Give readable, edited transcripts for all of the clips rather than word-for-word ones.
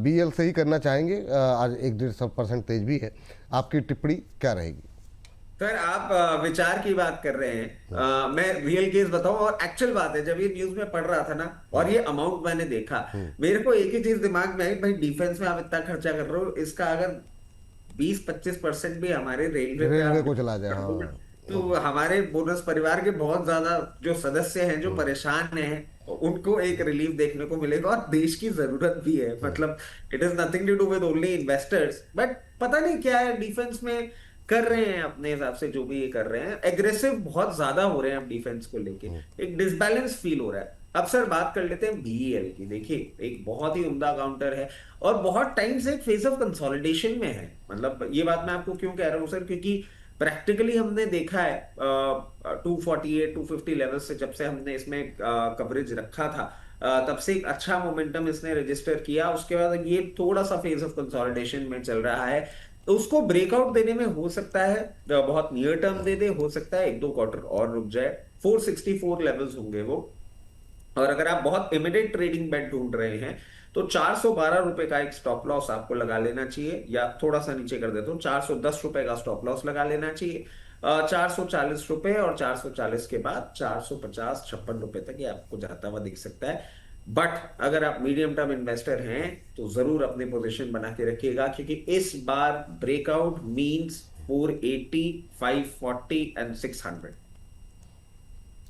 BL से ही करना चाहेंगे, आज 1-1.5% तेज भी है, आपकी टिप्पणी क्या रहेगी? सर आप विचार की बात कर रहे हैं। मैं रियल केस बताऊं, और एक्चुअल बात है, जब ये न्यूज में पढ़ रहा था ना और ये अमाउंट मैंने देखा, मेरे को एक ही चीज दिमाग में आई, भाई डिफेंस में आप इतना खर्चा कर रहे हो, इसका अगर 20-25% भी हमारे रेलवे पे रेलवे आप को चला जाए, कर दो ना, हाँ। तो हमारे बोनस परिवार के बहुत ज्यादा जो सदस्य हैं जो परेशान हैं, उनको एक रिलीफ देखने को मिलेगा, और देश की जरूरत भी है। मतलब it is nothing to do with only investors, but पता नहीं क्या है डिफेंस में कर रहे हैं अपने हिसाब से, जो भी ये कर रहे हैं एग्रेसिव बहुत ज्यादा हो रहे हैं अब डिफेंस को लेके, एक डिसबैलेंस फील हो रहा है। अब सर बात कर लेते हैं बीईएल की। देखिए एक बहुत ही उम्दा काउंटर है, और बहुत टाइम से एक फेज ऑफ कंसोलिडेशन में है। मतलब ये बात मैं आपको क्यों कह रहा हूँ सर, क्योंकि प्रैक्टिकली हमने देखा है 248-250 लेवल से, जब से हमने इसमें कवरेज रखा था, तब से एक अच्छा मोमेंटम इसने रजिस्टर किया। उसके बाद ये थोड़ा सा फेज ऑफ कंसोलिडेशन में चल रहा है, तो उसको ब्रेकआउट देने में हो सकता है बहुत नियर टर्म दे दे, हो सकता है 1-2 क्वार्टर और रुक जाए। 464 लेवल्स होंगे वो। और अगर आप बहुत इमीडिएट ट्रेडिंग बेट ढूंढ रहे हैं, तो 412 रुपए का एक स्टॉप लॉस आपको लगा लेना चाहिए, या थोड़ा सा नीचे कर देता हूँ, 410 रुपए का स्टॉप लॉस लगा लेना चाहिए। 440 रुपए, और 440 के बाद 450-56 रुपए तक ये आपको जाता हुआ दिख सकता है। बट अगर आप मीडियम टर्म इन्वेस्टर हैं, तो जरूर अपनी पोजीशन बना के रखिएगा, क्योंकि इस बार ब्रेकआउट मींस 480, 540 एंड 600।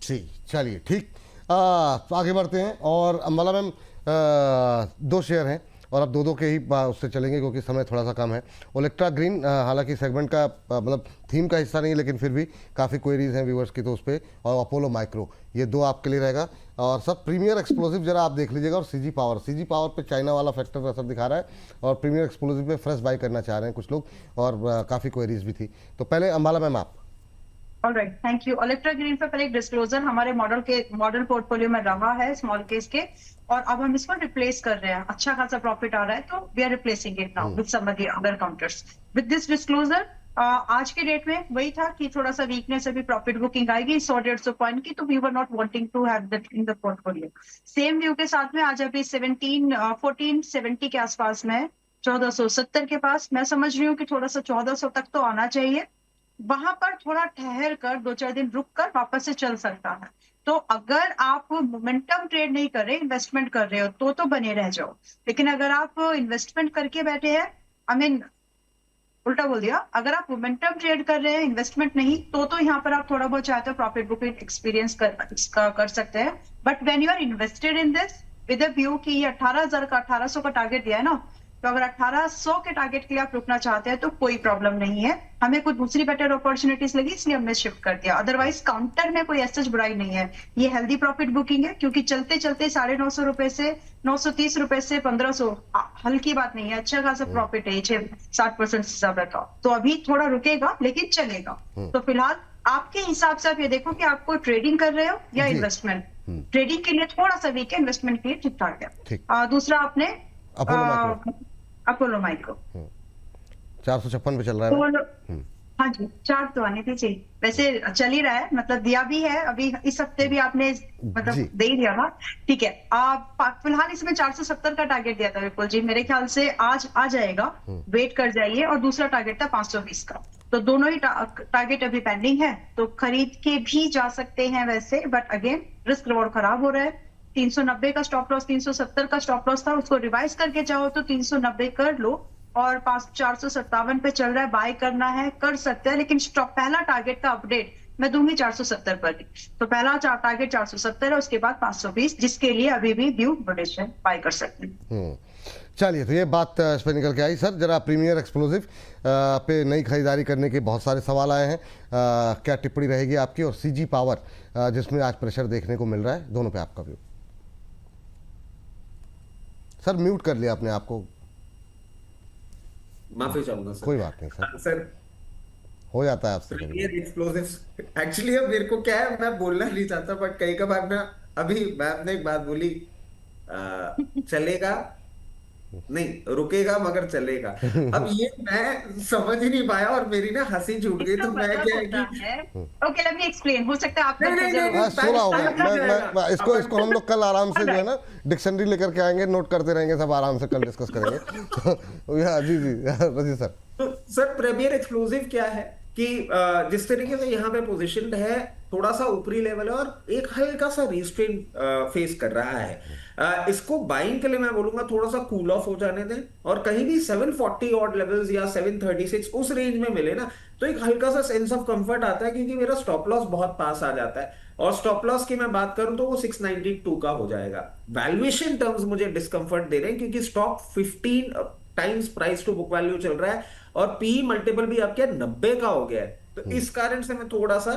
ठीक, चलिए ठीक। तो आगे बढ़ते हैं, और अम्बाला मैम, दो शेयर हैं और अब दो दो के ही उससे चलेंगे क्योंकि समय थोड़ा सा कम है। ओलेक्ट्रा ग्रीन, हालांकि सेगमेंट का मतलब थीम का हिस्सा नहीं है, लेकिन फिर भी काफ़ी क्वेरीज हैं व्यूवर्स की, तो उस पर, और अपोलो माइक्रो, ये दो आपके लिए रहेगा। और सब प्रीमियर एक्सप्लोसिव जरा आप देख लीजिएगा, और सीजी पावर पे चाइना वाला फैक्टर असर दिखा रहा है, और प्रीमियर एक्सप्लोसिव पे फ्रेश बाई करना चाह रहे हैं कुछ लोग, और काफ़ी क्वेरीज भी थी। तो पहले अम्बाला मैम आप। Alright, thank you. Electra green पे पहले एक डिस्क्लोजर हमारे मॉडल पोर्टफोलियो में रहा है स्मॉल केस के, और अब हम इसको रिप्लेस कर रहे हैं। अच्छा खासा प्रॉफिट आ रहा है, तो we are replacing it now with some of the other counters. With this disclosure आज के डेट में वही था कि थोड़ा सा वीकनेस, अभी प्रॉफिट बुकिंग आएगी 100-150 पॉइंट की, तो we were not wanting to have that in the portfolio. Same view के साथ में आज अभी 1470 के आसपास में, 1470 के पास मैं समझ रही हूँ कि थोड़ा सा 1400 तक तो आना चाहिए। वहां पर थोड़ा ठहर कर 2-4 दिन रुक कर वापस से चल सकता है। तो अगर आप मोमेंटम ट्रेड नहीं कर रहे, इन्वेस्टमेंट कर रहे हो, तो बने रह जाओ। लेकिन अगर आप इन्वेस्टमेंट करके बैठे हैं, आई मीन उल्टा बोल दिया, अगर आप मोमेंटम ट्रेड कर रहे हैं, इन्वेस्टमेंट नहीं, तो यहाँ पर आप थोड़ा बहुत चाहते हो प्रॉफिट बुकिंग एक्सपीरियंस कर सकते हैं। But when you are invested in this with a view कि ये 18,000 का 1800 का टारगेट दिया है ना, तो अगर 1800 के टारगेट के लिए आप रुकना चाहते हैं तो कोई प्रॉब्लम नहीं है। हमें कुछ दूसरी बेटर अपॉर्चुनिटीज लगी, इसलिए हमने शिफ्ट कर दिया। अदरवाइज काउंटर में कोई ऐसा बुराई नहीं है, ये हेल्दी प्रॉफिट बुकिंग है, क्योंकि चलते चलते 950 रुपए से 930 रुपए से 1500 हल्की बात नहीं है, अच्छा खासा प्रॉफिट है, 60% से ज्यादा का। तो अभी थोड़ा रुकेगा लेकिन चलेगा। तो फिलहाल आपके हिसाब से आप ये देखो कि आपको ट्रेडिंग कर रहे हो या इन्वेस्टमेंट। ट्रेडिंग के लिए थोड़ा सा वीक है, इन्वेस्टमेंट के लिए ठीक ठाक है। दूसरा आपने अपोलो माइक्रो 456 पे चल रहा है। हाँ जी, 4 तो आने थे चाहिए, वैसे चल ही रहा है, मतलब दिया भी है अभी इस हफ्ते भी आपने मतलब दे ही दिया था। ठीक है, आप फिलहाल इसमें 470 का टारगेट दिया था विपुल जी, मेरे ख्याल से आज आ जाएगा, वेट कर जाइए। और दूसरा टारगेट था 520 का, तो दोनों ही टारगेट अभी पेंडिंग है, तो खरीद के भी जा सकते हैं वैसे, बट अगेन रिस्क रिवॉर्ड खराब हो रहा है। 390 का स्टॉप लॉस, 370 का स्टॉप लॉस था, उसको रिवाइज करके चाहो तो 390 कर लो, और 457 पे चल रहा है, बाय करना है कर सकते हैं, लेकिन स्टॉप पहला टारगेट का अपडेट मैं दूंगी 470 पर ही। तो पहला टारगेट 470 है, उसके बाद 520, जिसके लिए अभी भी व्यू पोजीशन बाय कर सकते हैं। चलिए, तो ये बात इस पर निकल के आई। सर जरा प्रीमियर एक्सप्लोसिव पे नई खरीदारी करने के बहुत सारे सवाल आए हैं, क्या टिप्पणी रहेगी आपकी? और सीजी पावर जिसमें आज प्रेशर देखने को मिल रहा है, दोनों पे आपका व्यू। सर म्यूट कर लिया आपने आपको, माफी चाहूंगा सर। कोई बात नहीं सर, सर हो जाता है आपसे। एक्चुअली अब मेरे को क्या है, मैं बोलना नहीं चाहता, बट कई बार ना, अभी मैम ने एक बात बोली, चलेगा नहीं रुकेगा मगर चलेगा। अब ये मैं समझ ही नहीं पाया और मेरी ना हंसी छूट गई, इसका तो मैं मतलब क्या है होता कि है, ओके लेट मी एक्सप्लेन, हो सकता है आप नहीं नहीं कंफ्यूजन नहीं हो। नहीं, सोलह हो गया। टाइम लग जाएगा। मैं इसको हम लोग कल आराम से जो है ना डिक्शनरी लेकर के आएंगे, नोट करते रहेंगे सब, आराम से कल डिस्कस करेंगे। तो जी जी रजी सर। तो सर प्रीमियर एक्सक्लूसिव क्या है कि जिस तरीके से यहाँ पे पोजीशनड है, थोड़ा सा ऊपरी लेवल है और एक हल्का सा रिस्ट्रेन फेस कर रहा है। इसको बाइंग के लिए मैं बोलूंगा थोड़ा सा कूल ऑफ हो जाने दें, और कहीं भी 740 ऑड लेवल्स या 736 उस रेंज में मिले ना, तो एक हल्का सा सेंस ऑफ कंफर्ट आता है, क्योंकि मेरा स्टॉप लॉस बहुत पास आ जाता है। और स्टॉप लॉस की मैं बात करूं तो वो 692 का हो जाएगा। वैल्यूएशन टर्म्स मुझे डिस्कंफर्ट दे रहे हैं, क्योंकि stock 15 times price to book value चल रहा है और पी मल्टीपल भी आपके 90 का हो गया है। तो इस कारण से मैं थोड़ा सा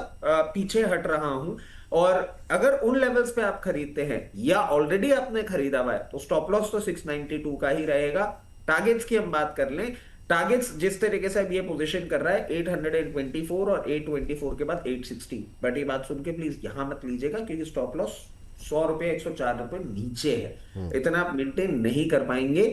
पीछे हट रहा हूं। और अगर उन लेवल्स पे आप खरीदते हैं या ऑलरेडी आपने खरीदा हुआ है, तो स्टॉप लॉस तो 692 का ही रहेगा। टारगेट्स की हम बात कर लें, टारगेट्स जिस तरीके से अब ये पोजीशन कर रहा है 824 और 824 के बाद 860। बट ये बात सुन के प्लीज यहां मत लीजिएगा, क्योंकि स्टॉप लॉस 100 रुपए 104 रुपए नीचे है, इतना आप मेंटेन नहीं कर पाएंगे।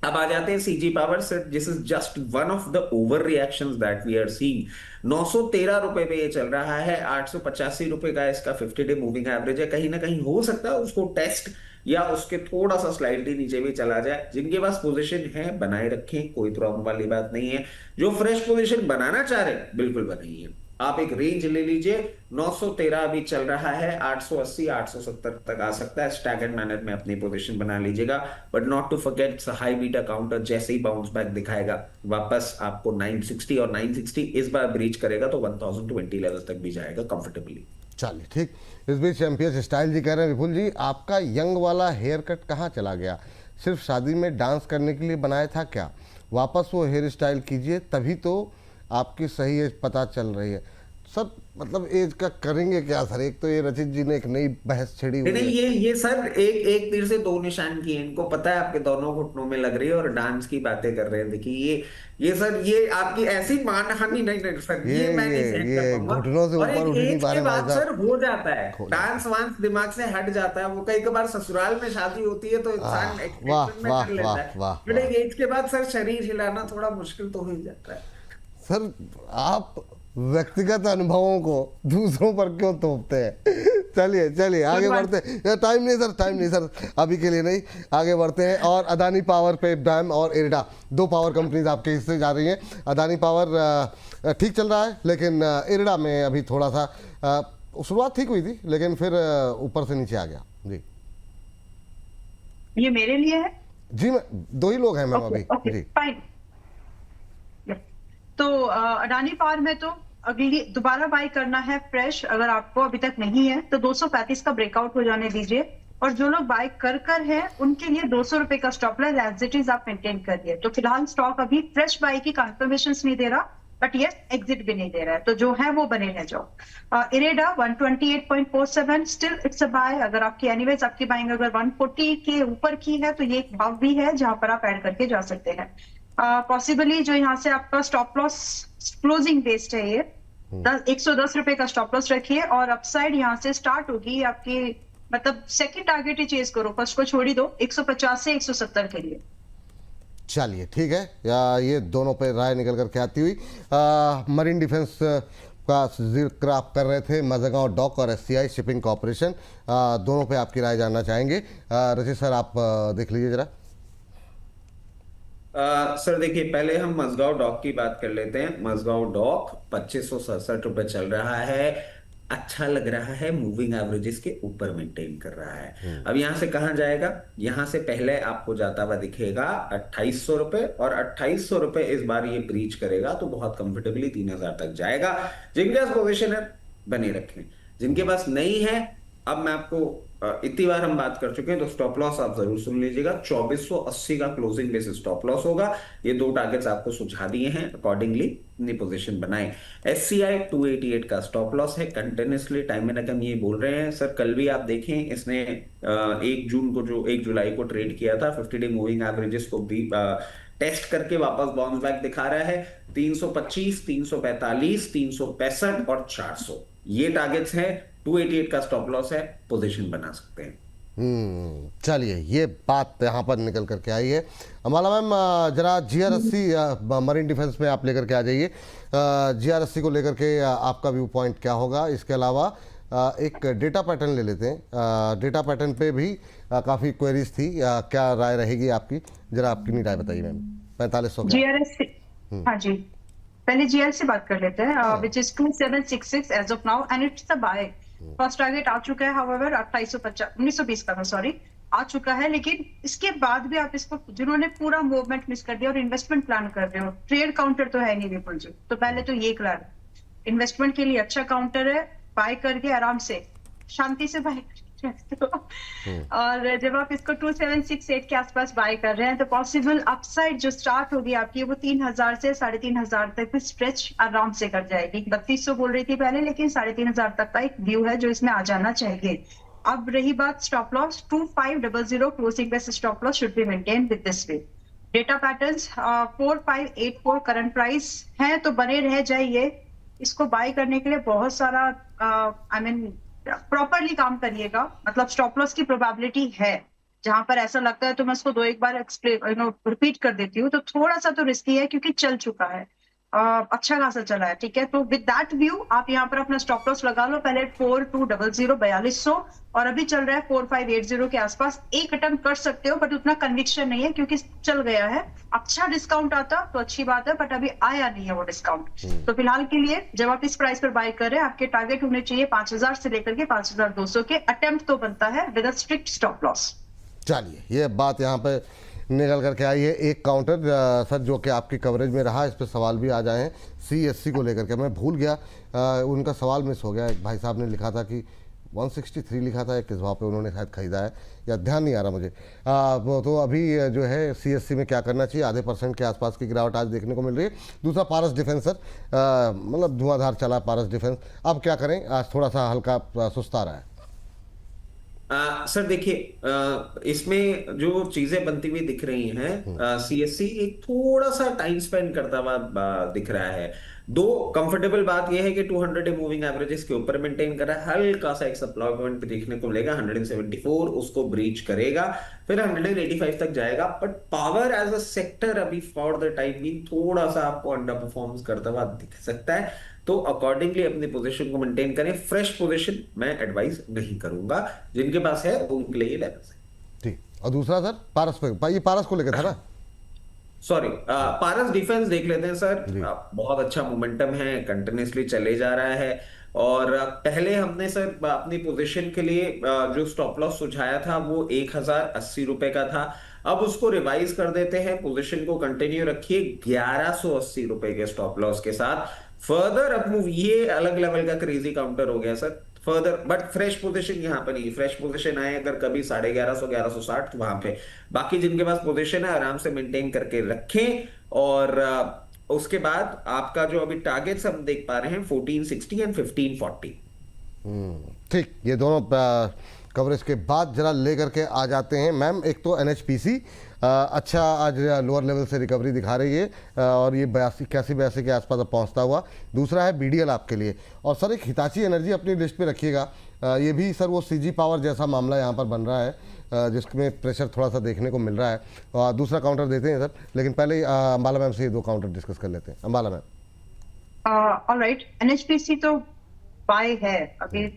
अब आ जाते हैं सीजी पावर से, this is just one of the over reactions that we are seeing. 913 रुपए पे ये चल रहा है, 885 रुपए का इसका 50 डे मूविंग एवरेज है। कहीं ना कहीं हो सकता है उसको टेस्ट या उसके थोड़ा सा स्लाइडली नीचे भी चला जाए। जिनके पास पोजीशन है बनाए रखें, कोई प्रॉब्लम वाली बात नहीं है। जो फ्रेश पोजीशन बनाना चाह रहे हैं बिल्कुल बनाइए। आप एक रेंज ले लीजिए, 913 अभी चल रहा है, 880 870 तक आ सकता है। स्टैगर्ड मैनर में अपनी पोजीशन बना लीजिएगा, but not to forget high beta counter जैसे ही बाउंस बैक दिखाएगा वापस आपको 960, और 960 इस बार ब्रीच करेगा तो 1020 लेवल तक भी जाएगा कंफर्टेबली। चलिए ठीक। इस बीच चैंपियंस स्टाइल जी कह रहे हैं, विपुल जी आपका यंग वाला हेयर कट कहाँ चला गया? सिर्फ शादी में डांस करने के लिए बनाया था क्या? वापस वो हेयर स्टाइल कीजिए, तभी तो आपकी सही एज पता चल रही है। सर मतलब एज का करेंगे क्या सर? एक तो ये रचित जी ने एक नई बहस छेड़ी हुई नहीं है। ये सर एक तीर से दो निशान किए। इनको पता है आपके दोनों घुटनों में लग रही है और डांस की बातें कर रहे हैं। देखिए ये सर ये आपकी ऐसी मानहानि नहीं नहीं सर, ये मैं नहीं सहन कर पाऊंगा। घुटनों से और ऊपर एक उठ नहीं एज पा के रहे भाई बाद सर साहब। हो जाता है, खो जाता डांस वांस दिमाग से हट जाता है। वो कई कबार ससुराल में शादी होती है तो इंसान वाह, एक्सपेक्टेशन में वाह, कर लेता वाह, है, वाह, बट वाह। एक एज के बाद सर शरीर हिलाना थोड़ा मुश्किल तो हो ही जाता है। सर आप व्यक्तिगत अनुभवों को दूसरों पर क्यों थोपते हैं? चलिए चलिए आगे बढ़ते हैं। टाइम नहीं सर, टाइम नहीं सर, अभी के लिए नहीं, आगे बढ़ते हैं। और अदानी पावर पे डैम और इरडा, दो पावर कंपनीज आपके हिस्से जा रही हैं। अदानी पावर ठीक चल रहा है, लेकिन इरडा में अभी थोड़ा सा शुरुआत ठीक हुई थी, लेकिन फिर ऊपर से नीचे आ गया। जी ये मेरे लिए है। जी मैं दो ही लोग हैं मैम अभी। ओके जी फाइन। तो अडानी पावर में तो अगली दोबारा बाय करना है फ्रेश, अगर आपको अभी तक नहीं है तो 235 का ब्रेकआउट हो जाने दीजिए। और जो लोग बाय कर है उनके लिए 200 रुपए का stop loss as it is आप मेंटेन करिए। तो फिलहाल स्टॉक अभी फ्रेश बाय की कंफर्मेशन नहीं दे रहा, बट यस एग्जिट भी नहीं दे रहा है, तो जो है वो बने रह जाओ। IREDA 128.47 still it's a buy. अगर आपकी एनीवेज आपकी बाइंग अगर 140 के ऊपर की है तो ये एक भाव भी है जहां पर आप ऐड करके जा सकते हैं। पॉसिबली जो यहाँ से आपका स्टॉप लॉस क्लोजिंग बेस्ड है, ये 110 रुपए का स्टॉप लॉस रखिए। और अपसाइड यहाँ से स्टार्ट होगी आपकी, मतलब सेकंड टारगेट ही चेज करो, फर्स्ट को छोड़ ही दो, 150 से 170 के लिए। चलिए ठीक है, या ये दोनों पे राय निकल कर के आती हुई। मरीन डिफेंस का जिक्र आप कर रहे थे, मजगांव डॉक और एससीआई शिपिंग कॉरपोरेशन, दोनों पे आपकी राय जानना चाहेंगे। रचित सर आप देख लीजिए जरा। सर देखिए पहले हम मजगांव डॉक की बात कर लेते हैं। मजगांव डॉक 2567 रुपए चल रहा है, अच्छा लग रहा है, मूविंग एवरेजेस के ऊपर मेंटेन कर रहा है। अब यहां से कहां जाएगा? यहां से पहले आपको जाता हुआ दिखेगा 2800 रुपए, और 2800 रुपए इस बार ये ब्रीच करेगा तो बहुत कंफर्टेबली 3000 तक जाएगा। जिनके पास पोजीशन है बने रखें, जिनके पास नहीं है, अब मैं आपको इतनी बार हम बात कर चुके हैं, तो स्टॉप लॉस आप जरूर सुन लीजिएगा। 2480 का क्लोजिंग बेसिस स्टॉप लॉस होगा। ये दो टारगेट्स आपको सुझा दिए हैं, अकॉर्डिंगली अपनी पोजीशन बनाएं। एससीआई 288 का स्टॉप लॉस है। कंटिन्यूसली टाइम में हम ये बोल रहे हैं सर, कल भी आप देखें इसने 1 जून को जो 1 जुलाई को ट्रेड किया था, 50 डे मूविंग एवरेजेस को भी टेस्ट करके वापस बाउंस बैक दिखा रहा है। 325, 345, 365 और 400 ये टारगेट्स हैं। 288 का स्टॉप लॉस है, पोजीशन बना सकते हैं। चलिए ये बात यहाँ पर निकल करके आई है। अमाला मैम जरा GR80 मरीन डिफेंस में आप लेकर के आ जाइए। GR80 को लेकर के आपका व्यू पॉइंट क्या होगा। इसके अलावा एक डेटा पैटर्न ले लेते हैं। डेटा पैटर्न पे भी काफ़ी क्वेरीज थी, क्या राय रहेगी आपकी, जरा अपनी राय बताइए मैम। 4500 GRS हाँ जी, पहले GR से बात कर लेते हैं, which is 2766 as of now and it's a buy. First target आ चुका है, हाउएवर 1920 का, सॉरी, आ चुका है। लेकिन इसके बाद भी आप इसको, जिन्होंने पूरा मूवमेंट मिस कर दिया और इन्वेस्टमेंट प्लान कर रहे हो, ट्रेड काउंटर तो है नहीं विपुल जी, तो पहले तो ये क्लियर, इन्वेस्टमेंट के लिए अच्छा काउंटर है, बाय करके आराम से शांति से बाय और जब आप इसको 2768 के आसपास बाय कर रहे हैं तो पॉसिबल अपसाइड जो स्टार्ट होगी आपकी वो 3000 से 3500 तक भी स्ट्रेच आराम से कर जाएगी। 3200 बोल रही थी पहले, लेकिन 3500 तक का एक व्यू है जो इसमें आ जाना चाहिए। अब रही बात stop loss, 2500 closing base stop loss should be maintain with this way. Data patterns 4584 current price है तो बने रह जाइए। इसको बाय करने के लिए बहुत सारा प्रॉपरली काम करिएगा, मतलब स्टॉप लॉस की प्रोबेबिलिटी है। जहां पर ऐसा लगता है तो मैं इसको एक बार रिपीट कर देती हूँ, तो थोड़ा सा तो रिस्की है क्योंकि चल चुका है, अच्छा खासा चला है, ठीक है। तो विद दैट व्यू आप यहाँ पर अपना स्टॉप लॉस लगा लो, पहले 4200 4200 और अभी चल रहा है 4580 के आसपास। एक अटेम्प्ट कर सकते हो बट उतना कन्विक्शन नहीं है क्योंकि चल गया है। अच्छा डिस्काउंट आता तो अच्छी बात है, बट अभी आया नहीं है वो डिस्काउंट। तो फिलहाल के लिए जब आप इस प्राइस पर बाय कर रहे हैं, आपके टारगेट होने चाहिए 5000 से लेकर के 5200 के। अटेम्प्ट तो बनता है with a strict stop loss. चलिए ये बात यहाँ पे निकल करके आई है। एक काउंटर सर जो कि आपकी कवरेज में रहा, इस पर सवाल भी आ जाए हैं CSC को लेकर के। मैं भूल गया, उनका सवाल मिस हो गया। एक भाई साहब ने लिखा था कि 163 लिखा था, किस भाव पे उन्होंने शायद खरीदा है, या ध्यान नहीं आ रहा मुझे। तो अभी जो है CSC में क्या करना चाहिए, आधे % के आसपास की गिरावट आज देखने को मिल रही है। दूसरा पारस डिफेंस सर, मतलब धुआंधार चला पारस डिफेंस, अब क्या करें, आज थोड़ा सा हल्का सुस्ता रहा है। सर देखिए, इसमें जो चीजें बनती हुई दिख रही हैं, CSC एक थोड़ा सा टाइम स्पेंड करता हुआ दिख रहा है। दो कंफर्टेबल बात यह है कि 200 डे मूविंग एवरेजेस के ऊपर मेंटेन कर रहा है, हल्का सा एक सप्लाई पॉइंट देखने को मिलेगा 174, उसको ब्रीच करेगा, फिर 185 तक जाएगा। But power as a sector अभी फॉर द टाइम भी थोड़ा सा आपको अंडर परफॉर्म करता हुआ दिख सकता है। तो अकॉर्डिंगली अपनी पोजीशन को मेंटेन करें। फ्रेश पोजीशन मैं एडवाइस नहीं करूंगा, जिनके पास है उनके लिए लेवल्स है। ठीक, और दूसरा सर पारस पे, ये पारस को लेकर था ना, सॉरी, पारस डिफेंस देख लेते हैं सर। बहुत अच्छा मोमेंटम है, कंटिन्यूसली चले जा रहा है। और पहले हमने सर अपनी पोजीशन के लिए जो स्टॉप लॉस सुझाया था वो 1080 रुपए का था। अब उसको रिवाइज कर देते हैं, पोजीशन को कंटिन्यू रखिए 1180 रुपए के स्टॉप लॉस के साथ। फर्दर अप मूव, ये अलग लेवल का क्रेजी काउंटर हो गया sir. Further but fresh position यहाँ पर नहीं, फ्रेश पोजीशन आए अगर कभी 1150 1160 तो वहां पे। बाकी जिनके पास पोजीशन है आराम से मेंटेन करके रखें। और उसके बाद आपका जो अभी टारगेट्स हम देख पा रहे हैं 1460 एंड 1540। ठीक, ये दोनों कवरेज के बाद जरा लेकर के आ जाते हैं मैम। एक तो NHPC अच्छा आज लोअर लेवल से रिकवरी दिखा रही है, और ये 81 के आसपास अब पहुंचता हुआ। दूसरा है BDL आपके लिए, और सर एक हिताची एनर्जी अपनी लिस्ट पे रखिएगा। ये भी सर वो CG पावर जैसा मामला यहाँ पर बन रहा है, जिसमें प्रेशर थोड़ा सा देखने को मिल रहा है। और दूसरा काउंटर देते हैं सर, लेकिन पहले अंबाला मैम से ये दो काउंटर डिस्कस कर लेते हैं। अंबाला मैम। ऑलराइट, NHPC तो बाय है, अभी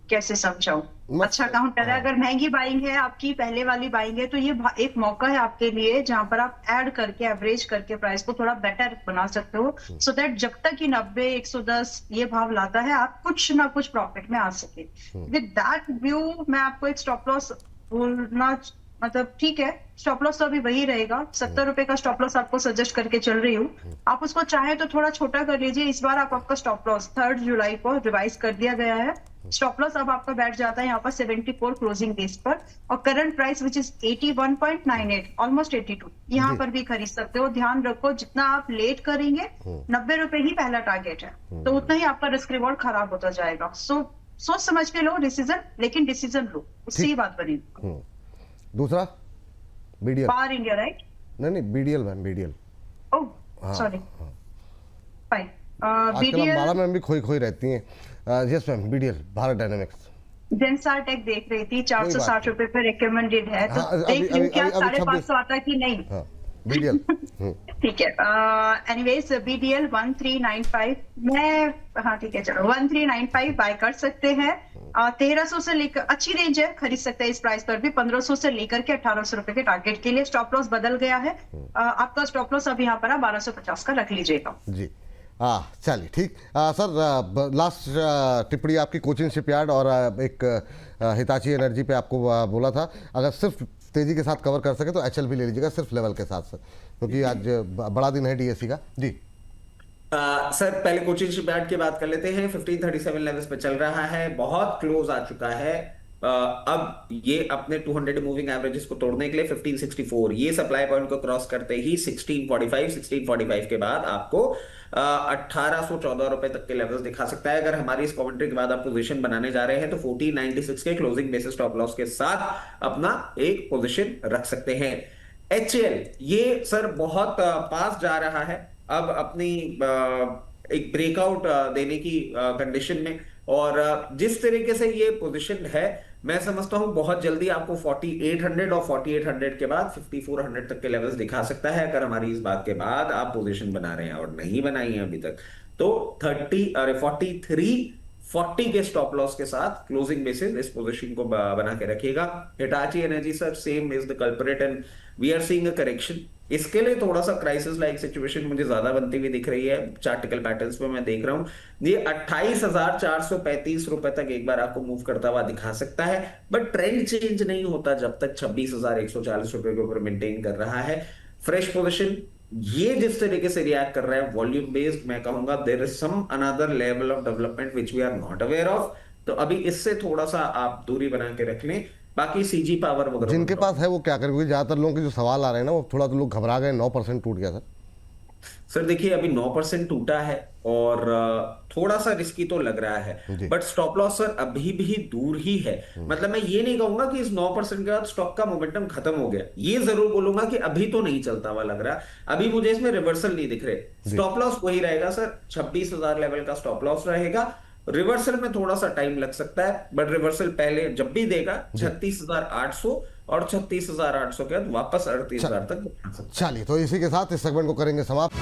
कैसे समझाऊं, अच्छा काउंटर है। अगर महंगी बाइंग है आपकी, पहले वाली बाइंग है, तो ये एक मौका है आपके लिए जहां पर आप ऐड करके एवरेज करके प्राइस को थोड़ा बेटर बना सकते हो, सो दैट जब तक कि 90 110 ये भाव लाता है आप कुछ ना कुछ प्रॉफिट में आ सके। विद दैट व्यू मैं आपको एक स्टॉप लॉस बोलना, मतलब ठीक है, स्टॉप लॉस तो अभी वही रहेगा, 70 रुपए का स्टॉप लॉस आपको सजेस्ट करके चल रही हूँ। आप उसको चाहे तो थोड़ा छोटा कर लीजिए। इस बार आपका स्टॉप लॉस 3 जुलाई को रिवाइज कर दिया गया है। स्टॉप लॉस अब आपका बैठ जाता है यहाँ पर 74 क्लोजिंग बेस पर, और current price which is 81.98, almost 82, यहाँ पर भी खरीद सकते हो। ध्यान रखो जितना आप लेट करेंगे 90 रुपए ही पहला टारगेट है, तो उतना ही आपका रिस्क रिवॉर्ड खराब होता जाएगा। सोच समझ के लो डिसीजन, लेकिन डिसीजन लो, उससे ही बात बनेगी। दूसरा BDL, पावर इंडिया, राइट? नहीं BDL ma'am, BDL। Oh sorry, fine. आजकल अंबाला मैम भी खोई रहती हैं। Yes ma'am, BDL, Bharat dynamics. Zensar tech देख रही थी, कोई बात 460 रुपए पे रिकमेंडेड है, तो हाँ, अभी देख लूं अभी क्या अभी 550 आता कि नहीं? हाँ बीडीएल ठीक है, एनीवेज बीडीएल 1395 मैं, हाँ ठीक है चलो 1395 बाय कर सकते हैं। 1300 से लेकर अच्छी रेंज है, खरीद सकते हैं इस प्राइस पर भी। 1500 से लेकर के 1800 रुपए के टारगेट के लिए स्टॉप लॉस बदल गया है। आपका स्टॉप लॉस अब यहाँ पर 1250 का रख लीजिएगा। जी चलिए ठीक। सर लास्ट टिप्पणी आपकी कोचिन शिपयार्ड और एक हिताची एनर्जी पे आपको बोला था, अगर सिर्फ तेजी के साथ कवर कर सके तो एचएल भी ले लीजिएगा सिर्फ लेवल के साथ सर, क्योंकि आज बड़ा दिन है डीएससी का। जी सर पहले कोचिन शिपयार्ड की बात कर लेते हैं। 1537 लेवल्स पे चल रहा है, बहुत क्लोज आ चुका है। अब ये अपने 200 मूविंग एवरेजेस को तोड़ने के लिए 1564 ये सप्लाई पॉइंट को क्रॉस करते ही 1645 के बाद आपको 1814 रुपए तक के लेवल्स दिखा सकता है। अगर हमारी इस कमेंट्री के बाद आप पोजीशन बनाने जा रहे हैं तो 1496 के क्लोजिंग बेसिस स्टॉप लॉस के साथ अपना एक पोजीशन रख सकते हैं। एचएल ये सर बहुत पास जा रहा है अब अपनी एक ब्रेकआउट देने की कंडीशन में, और जिस तरीके से ये पोजीशन है मैं समझता हूं बहुत जल्दी आपको 4800 और 4800 के बाद 5400 तक के लेवल्स दिखा सकता है। अगर हमारी इस बात के बाद आप पोजीशन बना रहे हैं और नहीं बनाई है अभी तक, तो 4340 के स्टॉप लॉस के साथ क्लोजिंग बेसिस इस पोजीशन को बना के रखिएगा। Hitachi energy sir same is the culprit and we are seeing a correction. इसके लिए थोड़ा सा क्राइसिस लाइक सिचुएशन मुझे ज्यादा बनती हुई दिख रही है। चार्टिकल पैटर्न्स पे मैं देख रहा हूं ये 28,435 रुपए तक एक बार आपको मूव करता हुआ दिखा सकता है, बट ट्रेंड चेंज नहीं होता जब तक 26,140 रुपए के ऊपर मेंटेन कर रहा है। फ्रेश पोजीशन ये जिस तरीके से रिएक्ट कर रहा है वॉल्यूम बेस्ड, मैं कहूंगा there is some another level of development which we are not aware of, तो अभी इससे थोड़ा सा आप दूरी बना के रख लें। बाकी सीजी पावर वगैरह जिनके पास है वो क्या करें, क्योंकि ज्यादातर लोगों के जो सवाल आ रहे हैं ना वो थोड़ा तो लोग घबरा गए, 9% टूट गया सर। सर देखिए अभी 9% टूटा है और थोड़ा सा रिस्की तो लग रहा है, बट स्टॉप लॉस सर अभी भी दूर ही है। मतलब मैं ये नहीं कहूंगा कि इस 9% के बाद स्टॉक का मोमेंटम खत्म हो गया, ये जरूर बोलूंगा कि अभी तो नहीं चलता हुआ लग रहा। अभी मुझे इसमें रिवर्सल नहीं दिख रहे। स्टॉप लॉस वही रहेगा सर, 26,000 लेवल का स्टॉप लॉस रहेगा। रिवर्सल में थोड़ा सा टाइम लग सकता है, बट रिवर्सल पहले जब भी देगा 36,800 और 36,800 के बाद वापस 38,000 तक। चलिए तो इसी के साथ इस सेगमेंट को करेंगे समाप्त।